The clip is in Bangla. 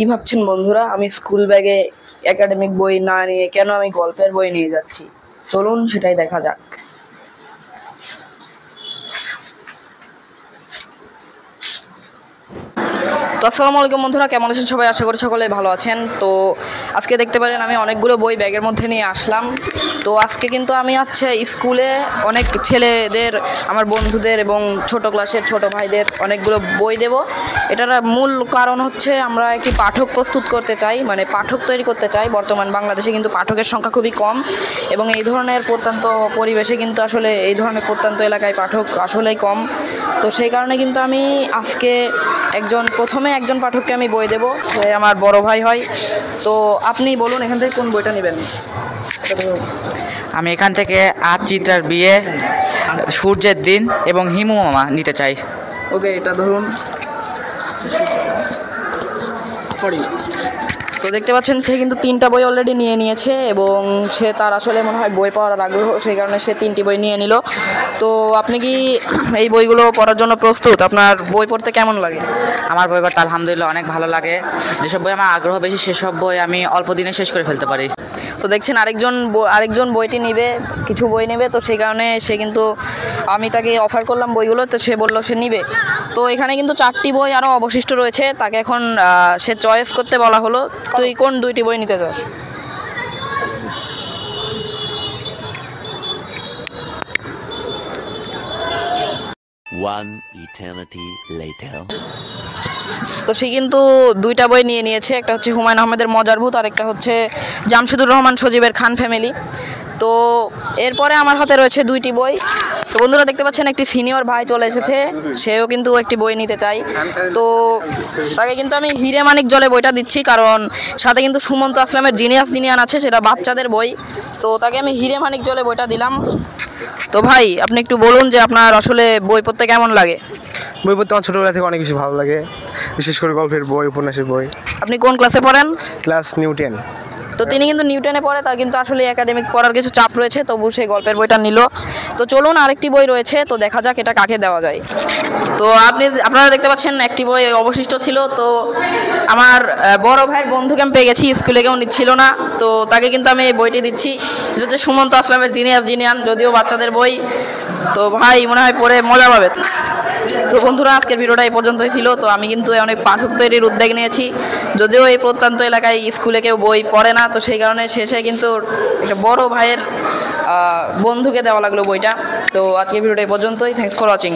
কি ভাবছেন বন্ধুরা, আমি স্কুল ব্যাগে একাডেমিক বই না নিয়ে কেন আমি গল্পের বই নিয়ে যাচ্ছি? চলুন সেটাই দেখা যাক। তো আসসালামু আলাইকুম বন্ধুরা, কেমন আছেন সবাই? আশা করি সকলে ভালো আছেন। তো আজকে দেখতে পারেন আমি অনেকগুলো বই ব্যাগের মধ্যে নিয়ে আসলাম। তো আজকে কিন্তু আমি স্কুলে অনেক ছেলেদের, আমার বন্ধুদের এবং ছোট ক্লাসের ছোট ভাইদের অনেকগুলো বই দেব। এটার মূল কারণ হচ্ছে আমরা একটি পাঠক প্রস্তুত করতে চাই, মানে পাঠক তৈরি করতে চাই। বর্তমান বাংলাদেশে কিন্তু পাঠকের সংখ্যা খুবই কম এবং এই ধরনের প্রত্যন্ত পরিবেশে কিন্তু আসলে এই ধরনের প্রত্যন্ত এলাকায় পাঠক আসলেই কম। তো সেই কারণে কিন্তু আমি আজকে প্রথমে একজন পাঠককে আমি বই দেব, সে আমার বড় ভাই হয়। তো আপনি বলুন এখান থেকে কোন বইটা নেবেন? আমি এখান থেকে আজ চিত্রার বিয়ে, সূর্যের দিন এবং হিমু মামা নিতে চাই। ওকে, এটা ধরুন। তো দেখতে পাচ্ছেন সে কিন্তু 3টা বই অলরেডি নিয়ে নিয়েছে এবং সে তার আসলে মনে হয় বই পড়ার আগ্রহ, সেই কারণে সে 3টি বই নিয়ে নিল। তো আপনি কি এই বইগুলো পড়ার জন্য প্রস্তুত? আপনার বই পড়তে কেমন লাগে? আমার বই পড়তে আলহামদুলিল্লাহ অনেক ভালো লাগে। যেসব বই আমার আগ্রহ বেশি সেসব বই আমি অল্প দিনে শেষ করে ফেলতে পারি। তো দেখছেন আরেকজন বইটি নেবে, কিছু বই নেবে। তো সেই কারণে সে কিন্তু, আমি তাকে অফার করলাম বইগুলো, তো সে বলল সে নিবে। তো এখানে কিন্তু 4টি বই আরও অবশিষ্ট রয়েছে, তাকে এখন সে চয়েস করতে বলা হলো। তুই কোন 2টি বই নিতে চাস? One eternity later. তো সে কিন্তু 2টা বই নিয়ে নিয়েছে, একটা হচ্ছে হুমায়ুন আহমেদের মজার ভূত আর একটা হচ্ছে জামশেদুর রহমান সজীবের খান ফ্যামিলি। তো এরপরে আমার হাতে রয়েছে 2টি বই। তো বন্ধুরা দেখতে পাচ্ছেন একটি সিনিয়র ভাই চলে এসেছে, সেও কিন্তু একটি বই নিতে চাই। তো তাকে কিন্তু আমি হিরে মানিক জলে বইটা দিচ্ছি, কারণ সাথে কিন্তু সুমন্ত আসলামের জিনিয়াস জিনিয়ান আছে, সেটা বাচ্চাদের বই। তো তাকে আমি হিরে মানিক জলে বইটা দিলাম। তো ভাই আপনি একটু বলুন যে আপনার আসলে বই পড়তে কেমন লাগে? বই পড়তে আমার ছোটোবেলা থেকে অনেক বেশি ভালো লাগে, বিশেষ করে গল্পের বই, উপন্যাসের বই। আপনি কোন ক্লাসে পড়েন? Class new 10। তো তিনি কিন্তু নিউটনে পড়ে, তার কিন্তু আসলে একাডেমিক পড়ার কিছু চাপ রয়েছে, তবু সেই গল্পের বইটা নিল। তো চলুন আরেকটি বই রয়েছে, তো দেখা যাক এটা কাকে দেওয়া যায়। তো আপনারা দেখতে পাচ্ছেন একটি বই অবশিষ্ট ছিল। তো আমার বড় ভাইয়ের বন্ধুকে আমি পেয়ে গেছি, স্কুলে কেউ নিচ্ছিল না, তো তাকে কিন্তু আমি এই বইটি দিচ্ছি। যেটা হচ্ছে সুমন্ত আসলামের জিনিয়াস জিনিয়ান, যদিও বাচ্চাদের বই। তো ভাই মনে হয় পড়ে মজা পাবে। তো বন্ধুরা আজকের ভিডিওটা এই পর্যন্তই ছিল। তো আমি কিন্তু অনেক পাঠক তৈরির উদ্যোগ নিয়েছি, যদিও এই প্রত্যন্ত এলাকায় স্কুলে কেউ বই পড়ে না, তো সেই কারণে শেষে কিন্তু একটা বড় ভাইয়ের বন্ধুকে দেওয়া লাগলো বইটা। তো আজকের ভিডিওটা এই পর্যন্তই। Thanks for watching.